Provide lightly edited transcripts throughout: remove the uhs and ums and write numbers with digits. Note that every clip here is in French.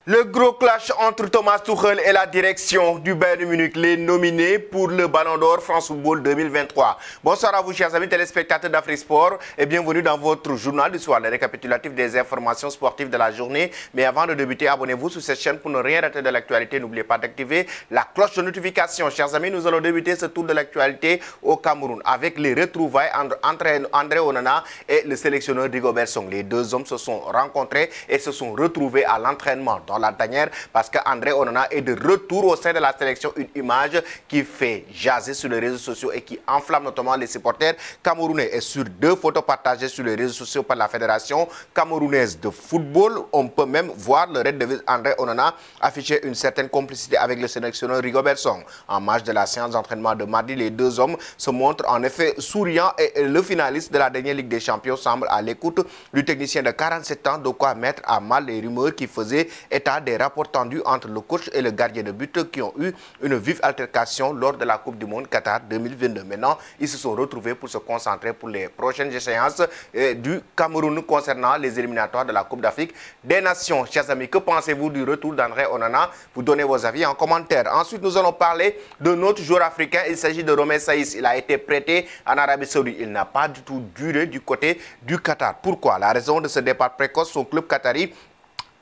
Le gros clash entre Thomas Tuchel et la direction du Bayern Munich, les nominés pour le Ballon d'Or France Football 2023. Bonsoir à vous, chers amis téléspectateurs d'Afrique Sport, et bienvenue dans votre journal du soir, le récapitulatif des informations sportives de la journée. Mais avant de débuter, abonnez-vous sur cette chaîne pour ne rien rater de l'actualité. N'oubliez pas d'activer la cloche de notification. Chers amis, nous allons débuter ce tour de l'actualité au Cameroun avec les retrouvailles entre André Onana et le sélectionneur Rigobert Song. Les deux hommes se sont rencontrés et se sont retrouvés à l'entraînement dans la tanière parce qu'André Onana est de retour au sein de la sélection. Une image qui fait jaser sur les réseaux sociaux et qui enflamme notamment les supporters camerounais. Et sur deux photos partagées sur les réseaux sociaux par la Fédération camerounaise de football, on peut même voir le Red Devil André Onana afficher une certaine complicité avec le sélectionneur Rigobert Song. En marge de la séance d'entraînement de mardi, les deux hommes se montrent en effet souriants et le finaliste de la dernière Ligue des Champions semble à l'écoute du technicien de 47 ans, de quoi mettre à mal les rumeurs qui faisaient état des rapports tendus entre le coach et le gardien de but qui ont eu une vive altercation lors de la Coupe du Monde Qatar 2022. Maintenant, ils se sont retrouvés pour se concentrer pour les prochaines échéances du Cameroun concernant les éliminatoires de la Coupe d'Afrique des Nations. Chers amis, que pensez-vous du retour d'André Onana? Vous donnez vos avis en commentaire. Ensuite, nous allons parler de notre joueur africain. Il s'agit de Romain Saïs. Il a été prêté en Arabie Saoudite. Il n'a pas du tout duré du côté du Qatar. Pourquoi? La raison de ce départ précoce, son club qatari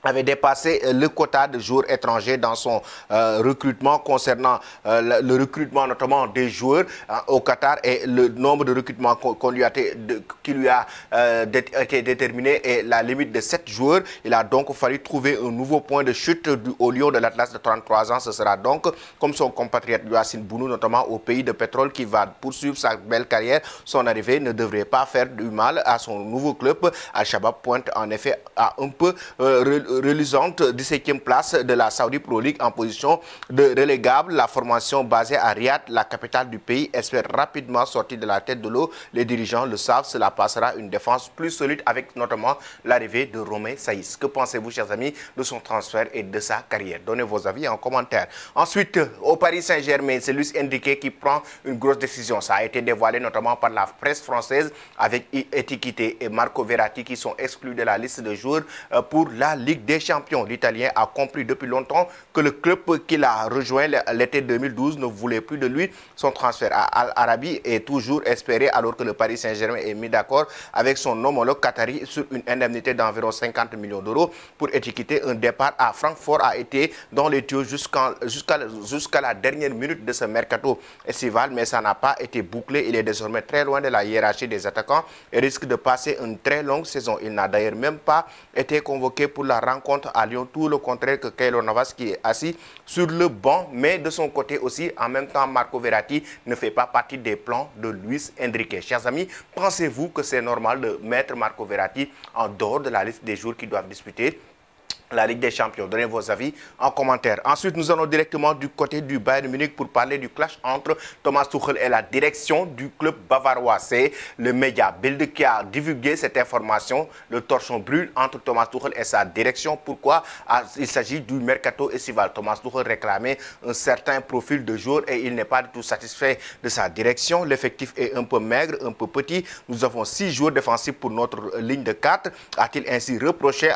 avait dépassé le quota de joueurs étrangers dans son recrutement concernant le recrutement notamment des joueurs au Qatar, et le nombre de recrutements qui lui a été déterminé est la limite de 7 joueurs. Il a donc fallu trouver un nouveau point de chute au Lion de l'Atlas de 33 ans. Ce sera donc, comme son compatriote Yacine Bounou, notamment au pays de pétrole, qui va poursuivre sa belle carrière. Son arrivée ne devrait pas faire du mal à son nouveau club. Al-Shabaab pointe en effet à un peu reluisante 17e place de la Saudi Pro League en position de relégable. La formation basée à Riyad, la capitale du pays, espère rapidement sortir de la tête de l'eau. Les dirigeants le savent, cela passera une défense plus solide avec notamment l'arrivée de Romain Saïs. Que pensez-vous, chers amis, de son transfert et de sa carrière? Donnez vos avis en commentaire. Ensuite, au Paris Saint-Germain, c'est Luis Enrique qui prend une grosse décision. Ça a été dévoilé notamment par la presse française avec Etiquité et Marco Verratti qui sont exclus de la liste de joueurs pour la Ligue des Champions. L'Italien a compris depuis longtemps que le club qu'il a rejoint l'été 2012 ne voulait plus de lui. Son transfert à Al-Arabi est toujours espéré alors que le Paris Saint-Germain est mis d'accord avec son homologue qatari sur une indemnité d'environ 50 millions d'euros pour étiqueter. Un départ à Francfort a été dans les tuyaux jusqu'à la dernière minute de ce mercato estival, mais ça n'a pas été bouclé. Il est désormais très loin de la hiérarchie des attaquants et risque de passer une très longue saison. Il n'a d'ailleurs même pas été convoqué pour la rencontre à Lyon, tout le contraire que Keylor Navas qui est assis sur le banc. Mais de son côté aussi, en même temps, Marco Verratti ne fait pas partie des plans de Luis Enrique. Chers amis, pensez-vous que c'est normal de mettre Marco Verratti en dehors de la liste des joueurs qui doivent disputer la Ligue des Champions? Donnez vos avis en commentaire. Ensuite, nous allons directement du côté du Bayern Munich pour parler du clash entre Thomas Tuchel et la direction du club bavarois. C'est le média Bild qui a divulgué cette information. Le torchon brûle entre Thomas Tuchel et sa direction. Pourquoi? Il s'agit du mercato estival. Thomas Tuchel réclamait un certain profil de joueur et il n'est pas du tout satisfait de sa direction. L'effectif est un peu maigre, un peu petit. Nous avons 6 joueurs défensifs pour notre ligne de 4. A-t-il ainsi reproché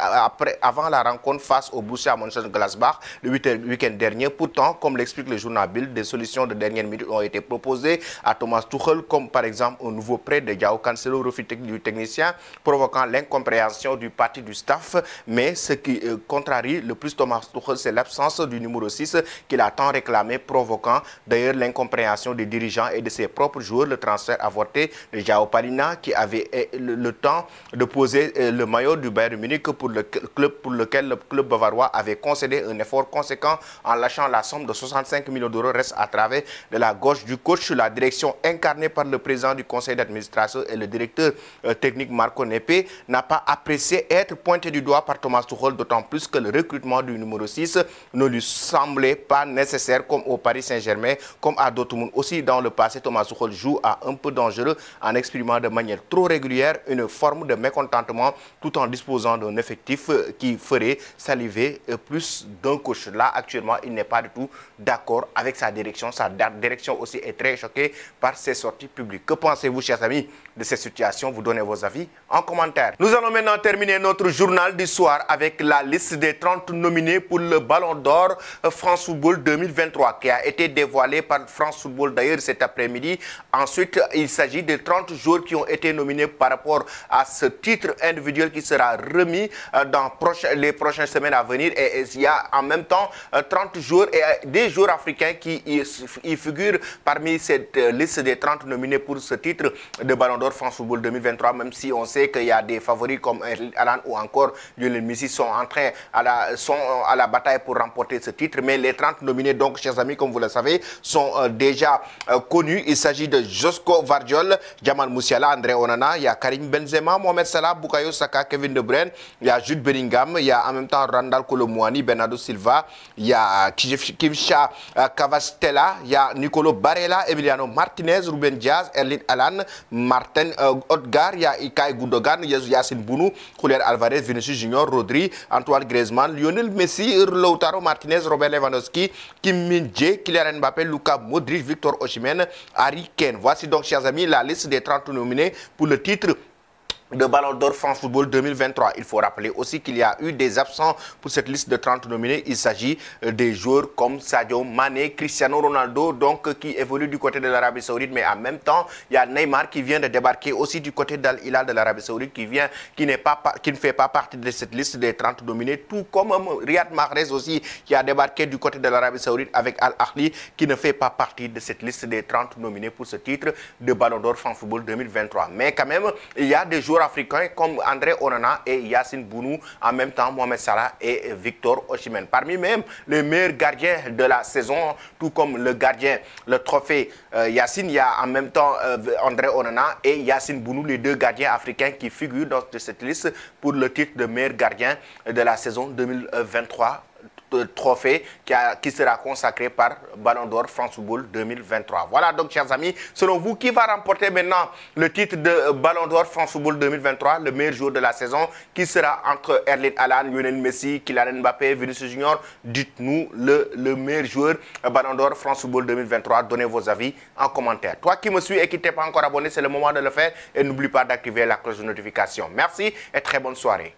avant la rencontre face au Borussia Mönchengladbach le week-end dernier? Pourtant, comme l'explique le journal Bild, des solutions de dernière minute ont été proposées à Thomas Tuchel, comme par exemple un nouveau prêt de João Cancelo, refus du technicien, provoquant l'incompréhension du parti du staff. Mais ce qui contrarie le plus Thomas Tuchel, c'est l'absence du numéro 6 qu'il a tant réclamé, provoquant d'ailleurs l'incompréhension des dirigeants et de ses propres joueurs. Le transfert avorté de João Palhinha, qui avait le temps de poser le maillot du Bayern Munich pour lequel le club bavarois avait concédé un effort conséquent en lâchant la somme de 65 millions d'euros, reste à travers de la gauche du coach. La direction incarnée par le président du conseil d'administration et le directeur technique Marco Nepe n'a pas apprécié être pointé du doigt par Thomas Tuchel, d'autant plus que le recrutement du numéro 6 ne lui semblait pas nécessaire comme au Paris Saint-Germain, comme à Dortmund. Aussi, dans le passé, Thomas Tuchel joue à un peu dangereux en exprimant de manière trop régulière une forme de mécontentement tout en disposant d'un effectif qui ferait fait saliver plus d'un coach. Là, actuellement, il n'est pas du tout d'accord avec sa direction. Sa direction aussi est très choquée par ses sorties publiques. Que pensez-vous, chers amis, de cette situation? Vous donnez vos avis en commentaire. Nous allons maintenant terminer notre journal du soir avec la liste des 30 nominés pour le Ballon d'Or France Football 2023 qui a été dévoilée par France Football d'ailleurs cet après-midi. Ensuite, il s'agit de 30 joueurs qui ont été nominés par rapport à ce titre individuel qui sera remis dans les prochaines semaines à venir. Et il y a en même temps 30 joueurs et des joueurs africains qui y figurent parmi cette liste des 30 nominés pour ce titre de Ballon d'Or France Football 2023, même si on sait qu'il y a des favoris comme Erling Haaland ou encore Lionel Messi sont à la bataille pour remporter ce titre. Mais les 30 nominés, donc, chers amis, comme vous le savez, sont déjà connus. Il s'agit de Josko Vardiol, Jamal Musiala, André Onana, il y a Karim Benzema, Mohamed Salah, Bukayo Saka, Kevin De Bruyne, il y a Jude Bellingham, il y a en même temps Randal Kolo Muani, Bernardo Silva, il y a Kivcha Kvaratskhelia, il y a Nicolo Barella, Emiliano Martinez, Ruben Diaz, Erling Haaland, Martin Odegaard, il y a Ilkay Gundogan, Yacine Bounou, Julián Alvarez, Vinicius Junior, Rodri, Antoine Griezmann, Lionel Messi, Lautaro Martinez, Robert Lewandowski, Kim Min-jae, Kylian Mbappé, Luka Modric, Victor Osimhen, Harry Kane. Voici donc, chers amis, la liste des 30 nominés pour le titre de Ballon d'Or France Football 2023. Il faut rappeler aussi qu'il y a eu des absents pour cette liste de 30 nominés. Il s'agit des joueurs comme Sadio Mané, Cristiano Ronaldo, donc qui évolue du côté de l'Arabie Saoudite, mais en même temps, il y a Neymar qui vient de débarquer aussi du côté d'Al Hilal de l'Arabie Saoudite, qui ne fait pas partie de cette liste des 30 nominés, tout comme Riyad Mahrez aussi, qui a débarqué du côté de l'Arabie Saoudite avec Al Ahly, qui ne fait pas partie de cette liste des 30 nominés pour ce titre de Ballon d'Or France Football 2023. Mais quand même, il y a des joueurs africains comme André Onana et Yacine Bounou, en même temps Mohamed Salah et Victor Osimhen. Parmi même les meilleurs gardiens de la saison, tout comme le gardien, le trophée Yacine, il y a en même temps André Onana et Yacine Bounou, les deux gardiens africains qui figurent dans cette liste pour le titre de meilleur gardien de la saison 2023. Trophée qui sera consacré par Ballon d'Or France Football 2023. Voilà donc, chers amis, selon vous, qui va remporter maintenant le titre de Ballon d'Or France Football 2023, le meilleur joueur de la saison, qui sera entre Erling Haaland, Lionel Messi, Kylian Mbappé, Vinicius Junior? Dites-nous le meilleur joueur Ballon d'Or France Football 2023. Donnez vos avis en commentaire. Toi qui me suis et qui t'es pas encore abonné, c'est le moment de le faire et n'oublie pas d'activer la cloche de notification. Merci et très bonne soirée.